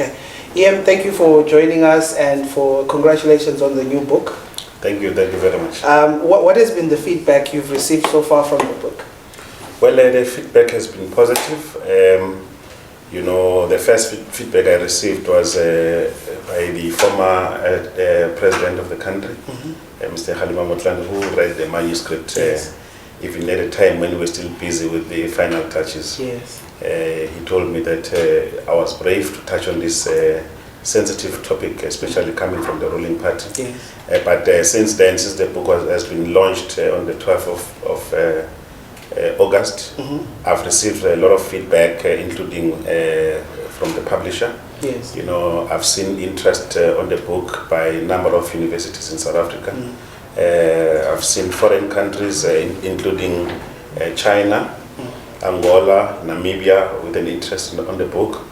Okay. Ian, thank you for joining us and for congratulations on the new book. Thank you very much. What has been the feedback you've received so far from the book? Well, the feedback has been positive. The first feedback I received was by the former president of the country, Mr. Mzwandile, who read the manuscript even at a time when we were still busy with the final touches. Yes. He told me that I was brave to touch on this sensitive topic, especially coming from the ruling party. Yes. But since then, since the book has been launched on the 12th of August, I've received a lot of feedback, including from the publisher. Yes. I've seen interest on the book by a number of universities in South Africa. I've seen foreign countries, including China, Angola, Namibia, with an interest on the book.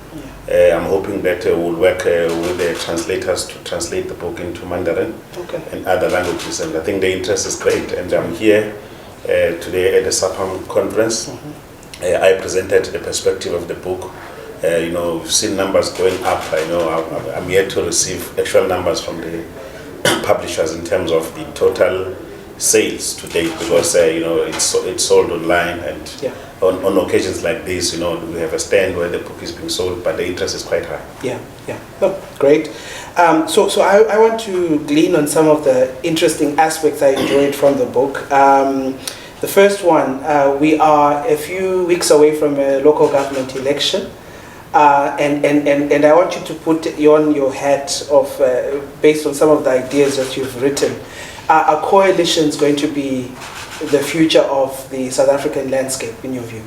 I'm hoping that we'll work with the translators to translate the book into Mandarin and other languages. And I think the interest is great. And I'm here today at the SAPAM conference. I presented the perspective of the book. We've seen numbers going up. I'm yet to receive actual numbers from the publishers in terms of the total sales to date, because it's sold online, and on occasions like this, we have a stand where the book is being sold, but the interest is quite high. Oh, great. So I want to glean on some of the interesting aspects I enjoyed from the book. The first one, we are a few weeks away from a local government election. And I want you to put on your hat of, based on some of the ideas that you've written, are coalitions going to be the future of the South African landscape, in your view?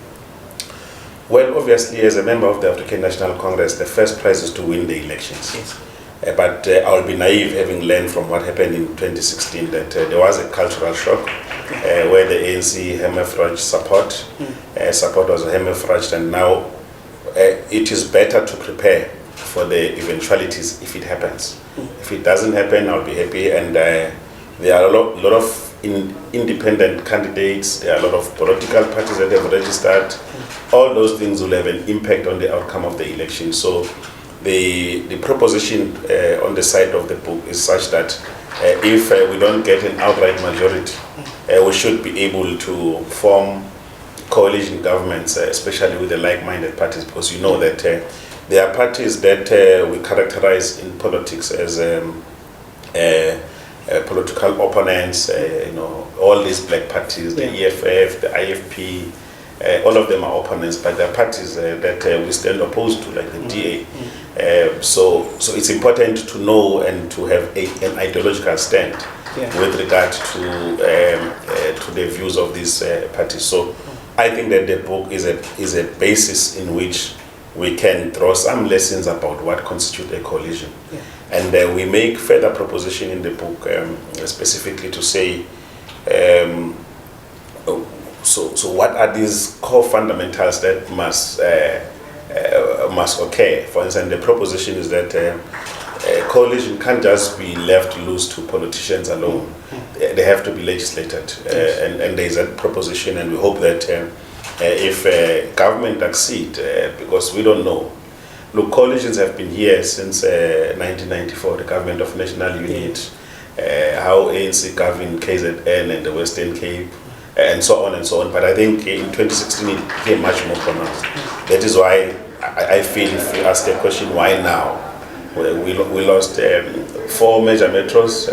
Well, obviously, as a member of the African National Congress, the first prize is to win the elections. Yes. But I'll be naive, having learned from what happened in 2016, that there was a cultural shock where the ANC hemorrhaged support. Support was hemorrhaged, and now it is better to prepare for the eventualities if it happens. If it doesn't happen, I'll be happy. And there are a lot of independent candidates. There are a lot of political parties that have registered. All those things will have an impact on the outcome of the election. So the proposition on the side of the book is such that if we don't get an outright majority, we should be able to form coalition governments, especially with the like-minded parties, because you know that there are parties that we characterize in politics as political opponents. All these black parties, the EFF, the IFP, all of them are opponents, but there are parties that we stand opposed to, like the DA. So it's important to know and to have an ideological stand with regard to the views of these parties. So I think that the book is a basis in which we can draw some lessons about what constitutes a coalition. And we make further proposition in the book, specifically to say, so what are these core fundamentals that must occur? For instance, the proposition is that a coalition can't just be left loose to politicians alone. They have to be legislated, and there is a proposition, and we hope that if government accede, because we don't know. Look, coalitions have been here since 1994, the Government of National Unity, how ANC governed KZN and the Western Cape, and so on and so on. But I think in 2016 it became much more pronounced. That is why I feel, if you ask the question, why now? We lost 4 major metros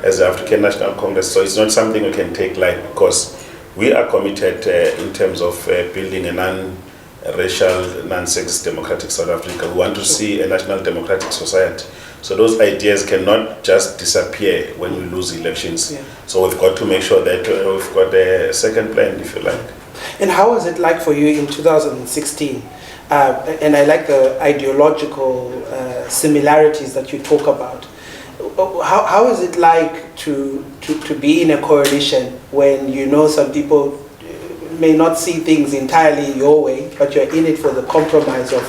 as the African National Congress, so it's not something we can take light, because we are committed in terms of building a non-racial, non-sexist democratic South Africa. We want to see a national democratic society. So those ideas cannot just disappear when we lose elections. So we've got to make sure that we've got a second plan, if you like. And how was it like for you in 2016? And I like the ideological similarities that you talk about. How is it like to be in a coalition when some people may not see things entirely your way, but you're in it for the compromise of,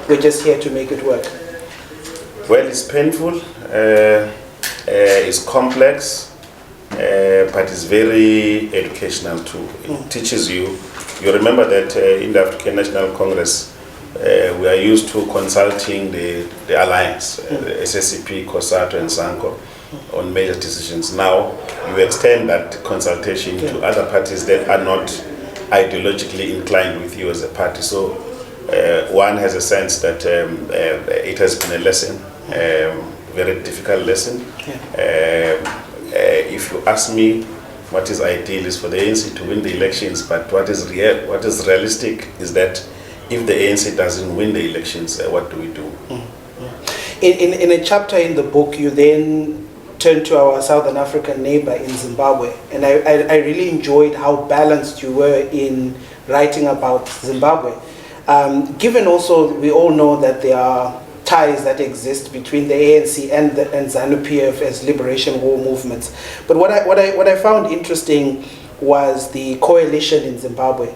we're just here to make it work? Well, it's painful, it's complex, but it's very educational too. It teaches you. You remember that in the African National Congress, we are used to consulting the alliance, the SSCP, COSATU, and SANCO on major decisions. Now, you extend that consultation to other parties that are not ideologically inclined with you as a party. So, one has a sense that it has been a lesson, very difficult lesson. If you ask me, what is ideal is for the ANC to win the elections, but what is realistic is that if the ANC doesn't win the elections, what do we do? In a chapter in the book, you then turn to our Southern African neighbor in Zimbabwe, and I really enjoyed how balanced you were in writing about Zimbabwe. Given also, we all know that there are ties that exist between the ANC and ZANU-PF as liberation war movements. But what I found interesting was the coalition in Zimbabwe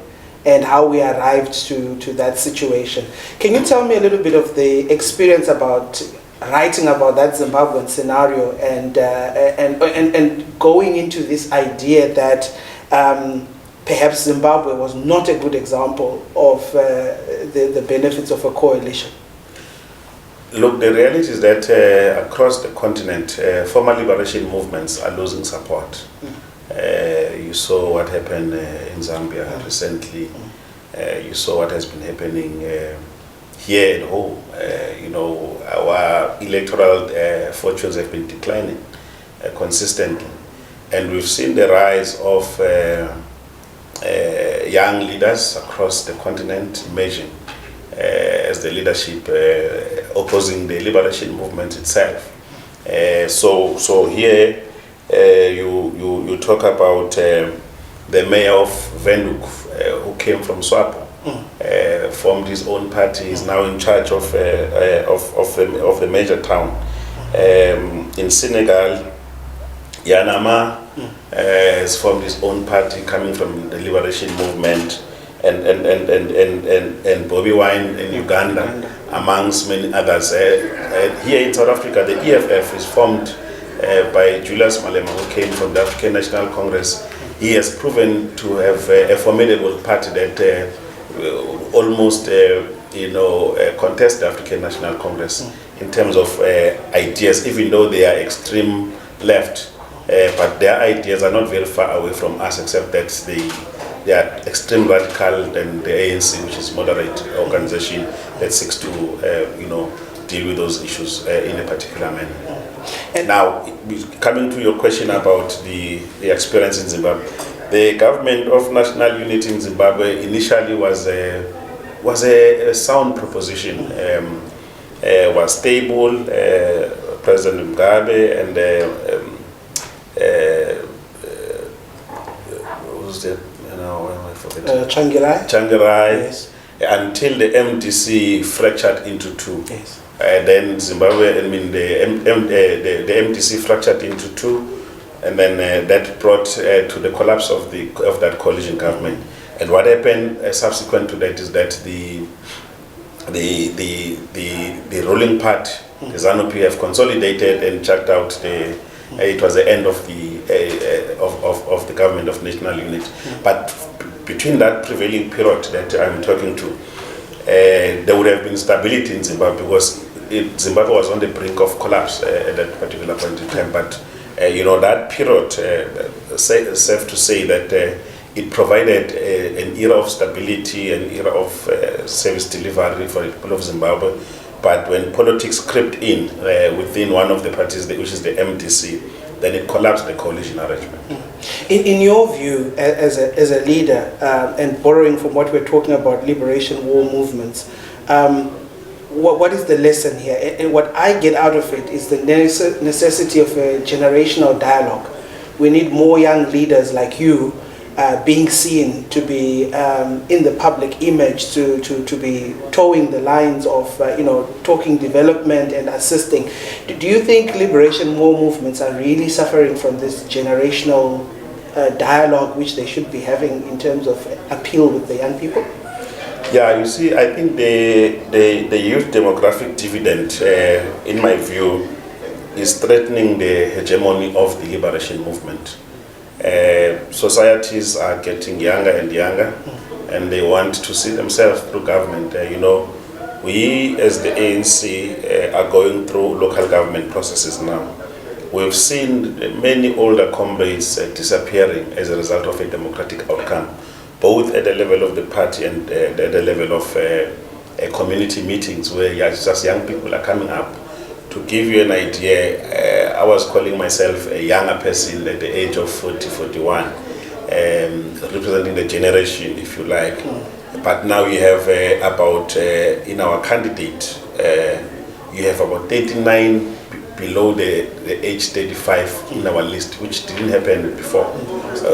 and how we arrived to that situation. Can you tell me a little bit of the experience about writing about that Zimbabwean scenario and going into this idea that perhaps Zimbabwe was not a good example of the benefits of a coalition? Look, the reality is that across the continent, former liberation movements are losing support. You saw what happened in Zambia recently. You saw what has been happening here at home. Our electoral fortunes have been declining consistently. And we've seen the rise of young leaders across the continent emerging as the leadership opposing the liberation movement itself. So here you talk about the mayor of Windhoek who came from SWAPO, formed his own party, is now in charge of a major town. In Senegal, Yanama has formed his own party coming from the liberation movement, and Bobby Wine in Uganda, amongst many others. Here in South Africa, the EFF is formed by Julius Malema, who came from the African National Congress. He has proven to have a formidable party that almost contest the African National Congress in terms of ideas, even though they are extreme left. But their ideas are not very far away from us, except that they are extreme radical than the ANC, which is moderate organization that seeks to deal with those issues in a particular manner. And now, coming to your question about the experience in Zimbabwe, the government of national unity in Zimbabwe initially was a sound proposition. Was stable. President Mugabe and Changirai, yes. Until the MDC fractured into two. Yes. Then Zimbabwe, the MDC fractured into two, and then that brought to the collapse of that coalition government. And what happened subsequent to that is that the ruling party, the ZANU-PF, consolidated and chucked out it was the end of the government of national unity. But between that prevailing period that I'm talking to, there would have been stability in Zimbabwe, because Zimbabwe was on the brink of collapse at that particular point in time. But that period, safe to say that it provided an era of stability, an era of service delivery for the people of Zimbabwe. But when politics crept in within one of the parties, which is the MDC, then it collapsed the coalition arrangement. In your view, as a leader, and borrowing from what we're talking about, liberation war movements, what is the lesson here? And what I get out of it is the necessity of a generational dialogue. We need more young leaders like you being seen to be in the public image, to be towing the lines of talking development and assisting. Do you think liberation war movements are really suffering from this generational dialogue which they should be having in terms of appeal with the young people? Yeah, you see, I think the youth demographic dividend, in my view, is threatening the hegemony of the liberation movement. Societies are getting younger and younger, and they want to see themselves through government. we as the ANC are going through local government processes now. We've seen many older comrades disappearing as a result of a democratic outcome, both at the level of the party and at the level of community meetings where just young people are coming up. To give you an idea, I was calling myself a younger person at the age of 40, 41, representing the generation, if you like. But now you have about, in our candidate, you have about 39 below the age 35 in our list, which didn't happen before.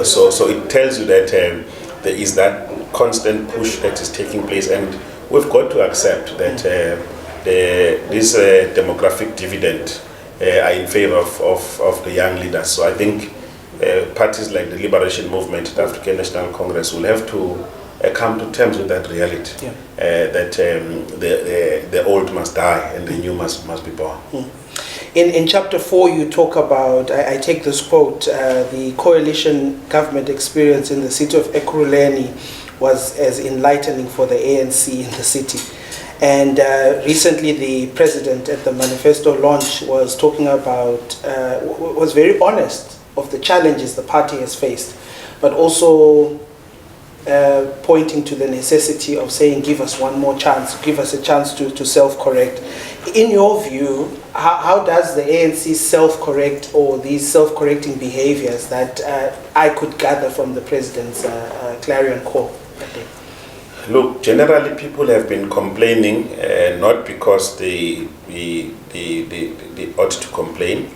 So it tells you that there is that constant push that is taking place, and we've got to accept that this demographic dividend are in favor of the young leaders. So I think parties like the Liberation Movement, the African National Congress, will have to come to terms with that reality, that the old must die and the new must be born. In chapter 4, you talk about, I take this quote, the coalition government experience in the city of Ekurhuleni was as enlightening for the ANC in the city. And recently the president at the manifesto launch was talking about, was very honest of the challenges the party has faced, but also pointing to the necessity of saying, give us one more chance, give us a chance to self-correct. In your view, how does the ANC self-correct, or these self-correcting behaviors that I could gather from the president's clarion call? Look, generally people have been complaining, not because they ought to complain.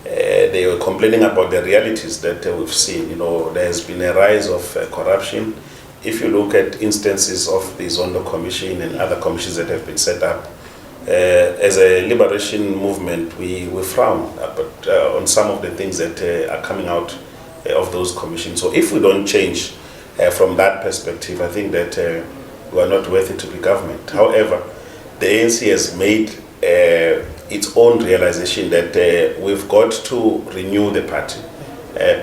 They were complaining about the realities that we've seen. You know, there has been a rise of corruption. If you look at instances of the Zondo Commission and other commissions that have been set up, as a liberation movement, we frown on some of the things that are coming out of those commissions. So if we don't change from that perspective, I think that we are not worthy to be government. However, the ANC has made its own realization that we've got to renew the party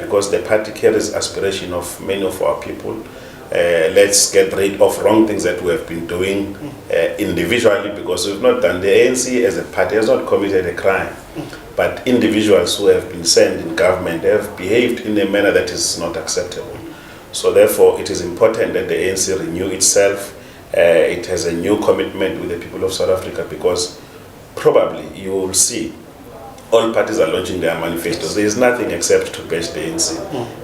because the party carries aspiration of many of our people. Let's get rid of wrong things that we have been doing individually, because we've not done. The ANC as a party has not committed a crime, but individuals who have been sent in government have behaved in a manner that is not acceptable. So therefore it is important that the ANC renew itself. It has a new commitment with the people of South Africa, because probably you will see all parties are launching their manifestos. There is nothing except to bash the ANC.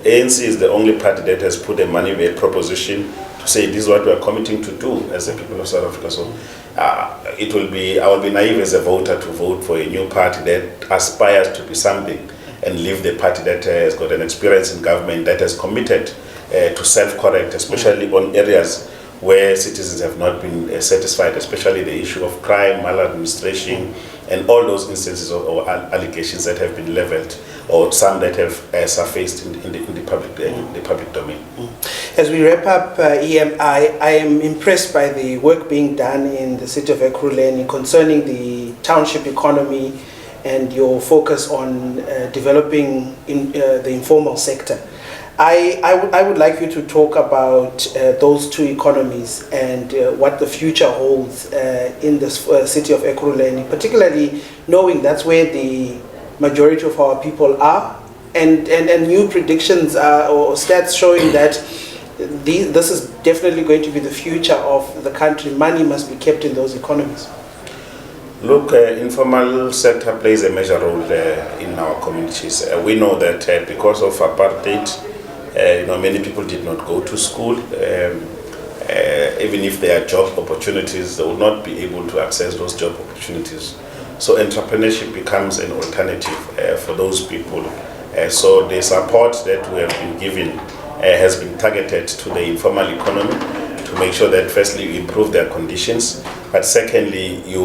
ANC is the only party that has put a proposition to say this is what we are committing to do as the people of South Africa. So I will be naive as a voter to vote for a new party that aspires to be something and leave the party that has got an experience in government, that has committed to self-correct, especially on areas where citizens have not been satisfied, especially the issue of crime, maladministration, and all those instances or allegations that have been leveled, or some that have surfaced in the public domain. As we wrap up, EM, I am impressed by the work being done in the city of Ekurhuleni concerning the township economy and your focus on developing the informal sector. I would like you to talk about those two economies and what the future holds in the city of Ekurhuleni, particularly knowing that's where the majority of our people are, and new predictions or stats showing that this is definitely going to be the future of the country. Money must be kept in those economies. Look, informal sector plays a major role in our communities. We know that because of apartheid, many people did not go to school. Even if there are job opportunities, they will not be able to access those job opportunities. So entrepreneurship becomes an alternative for those people. So the support that we have been given has been targeted to the informal economy to make sure that firstly you improve their conditions, but secondly you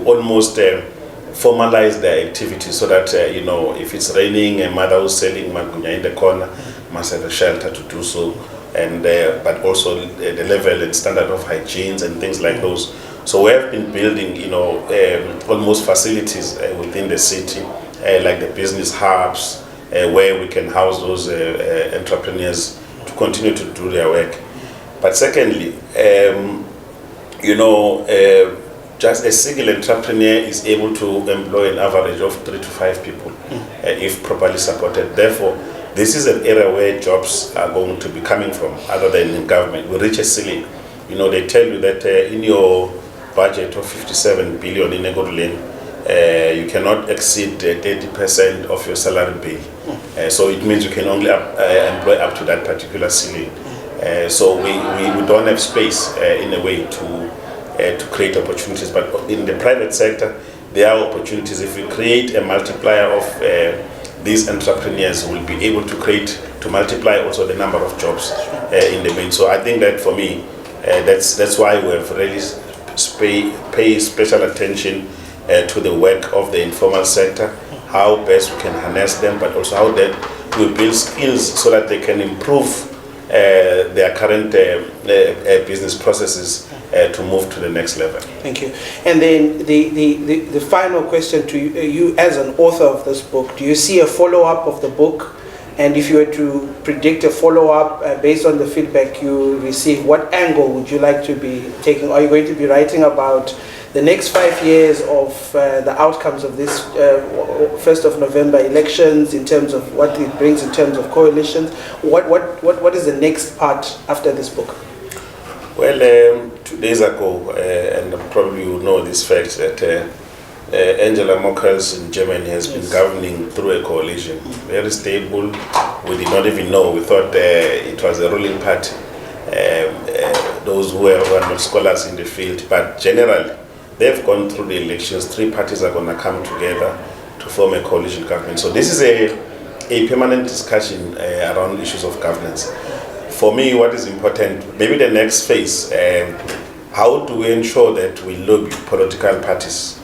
almost formalize their activity so that if it's raining, a mother who's selling magunya in the corner must have a shelter to do so, and but also the level and standard of hygiene and things like those. So we have been building almost facilities within the city, like the business hubs, where we can house those entrepreneurs to continue to do their work. But secondly, just a single entrepreneur is able to employ an average of 3 to 5 people if properly supported. Therefore, this is an area where jobs are going to be coming from, other than in government. We reach a ceiling. They tell you that in your budget of 57 billion in Egodolin, you cannot exceed 30% of your salary bill. So it means you can only employ up to that particular ceiling. So we don't have space in a way to create opportunities. But in the private sector, there are opportunities. If we create a multiplier of these entrepreneurs, will be able to multiply also the number of jobs in the main. So I think that for me, that's why we have really pay special attention to the work of the informal sector, how best we can harness them, but also how that we build skills so that they can improve their current business processes to move to the next level. Thank you. And then the final question to you as an author of this book, do you see a follow-up of the book? And if you were to predict a follow-up based on the feedback you receive, what angle would you like to be taking? Are you going to be writing about the next 5 years of the outcomes of this 1st of November elections, in terms of what it brings in terms of coalitions? What is the next part after this book? Well, 2 days ago, and probably you know this fact, that Angela Merkel in Germany has been governing through a coalition, very stable. We did not even know. We thought it was a ruling party, those who were not scholars in the field. But generally, they've gone through the elections. 3 parties are going to come together to form a coalition government. So this is a permanent discussion around issues of governance. For me, what is important, maybe the next phase, how do we ensure that we lobby political parties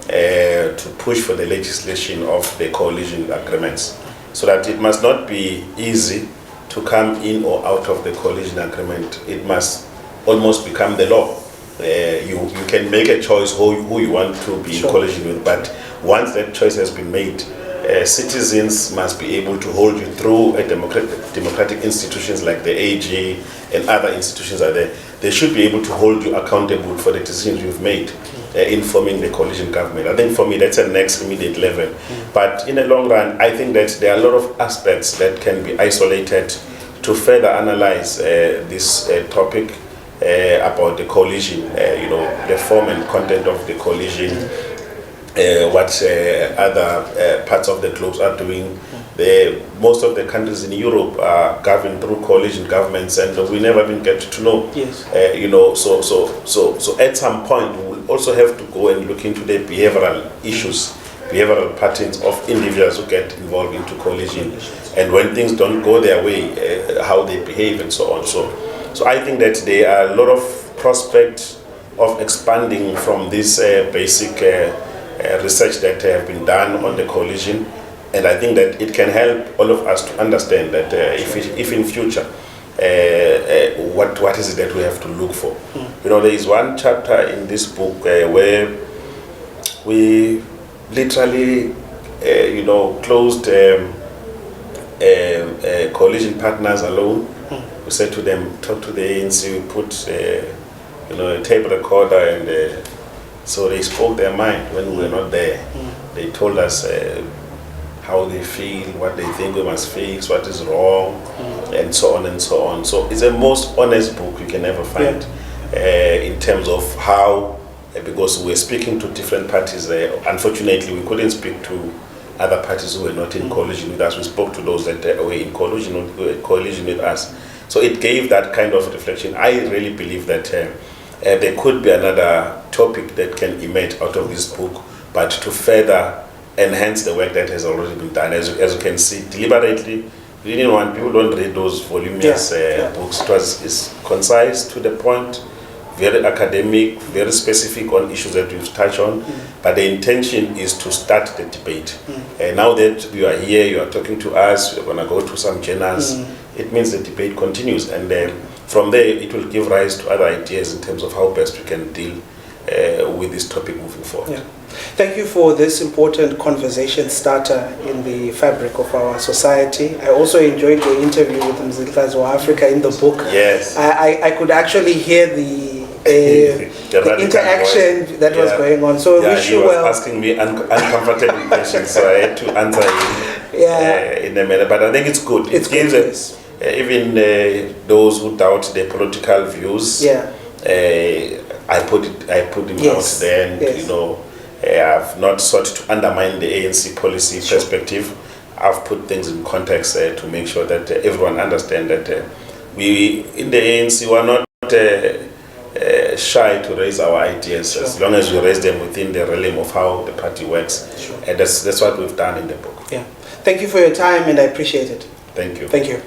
to push for the legislation of the coalition agreements, so that it must not be easy to come in or out of the coalition agreement. It must almost become the law. You can make a choice who you want to be in coalition with, but once that choice has been made, citizens must be able to hold you through a democratic institutions like the AG and other institutions are there. They should be able to hold you accountable for the decisions you've made in forming the coalition government. I think for me that's a next immediate level. But in the long run, I think that there are a lot of aspects that can be isolated to further analyze this topic about the coalition, the form and content of the coalition, what other parts of the globe are doing. Most of the countries in Europe are governed through coalition governments, and we never even get to know. Yes. So at some point we will also have to go and look into the behavioral issues, behavioral patterns of individuals who get involved into coalition, and when things don't go their way, how they behave and so on. So I think that there are a lot of prospects of expanding from this basic research that have been done on the coalition, and I think that it can help all of us to understand that if in future, what is it that we have to look for? There is one chapter in this book where we literally, closed coalition partners alone. We said to them, talk to the ANC, we put a tape recorder, and so they spoke their mind when we were not there. They told us how they feel, what they think we must fix, what is wrong, and so on and so on. So it's the most honest book you can ever find in terms of how, because we're speaking to different parties. Unfortunately, we couldn't speak to other parties who were not in coalition with us. We spoke to those that were in coalition with us. So it gave that kind of reflection. I really believe that there could be another topic that can emerge out of this book, but to further enhance the work that has already been done. As you can see, deliberately, we didn't want people don't read those voluminous books. It's concise, to the point, very academic, very specific on issues that we've touched on, but the intention is to start the debate. Now that you are here, you are talking to us, we're going to go to some journals, it means the debate continues, and from there it will give rise to other ideas in terms of how best we can deal with this topic moving forward. Thank you for this important conversation starter in the fabric of our society. I also enjoyed your interview with Mzwandile Africa in the book. Yes. I could actually hear the the interaction that was going on. So wish you well. He was asking me uncomfortable questions, so I had to answer him in a manner. But I think it's good. It gives even those who doubt their political views. I put him out there, and you know, I've not sought to undermine the ANC policy perspective. I've put things in context to make sure that everyone understands that we in the ANC were not shy to raise our ideas, as long as we raise them within the realm of how the party works. And that's what we've done in the book. Thank you for your time, and I appreciate it. Thank you. Thank you.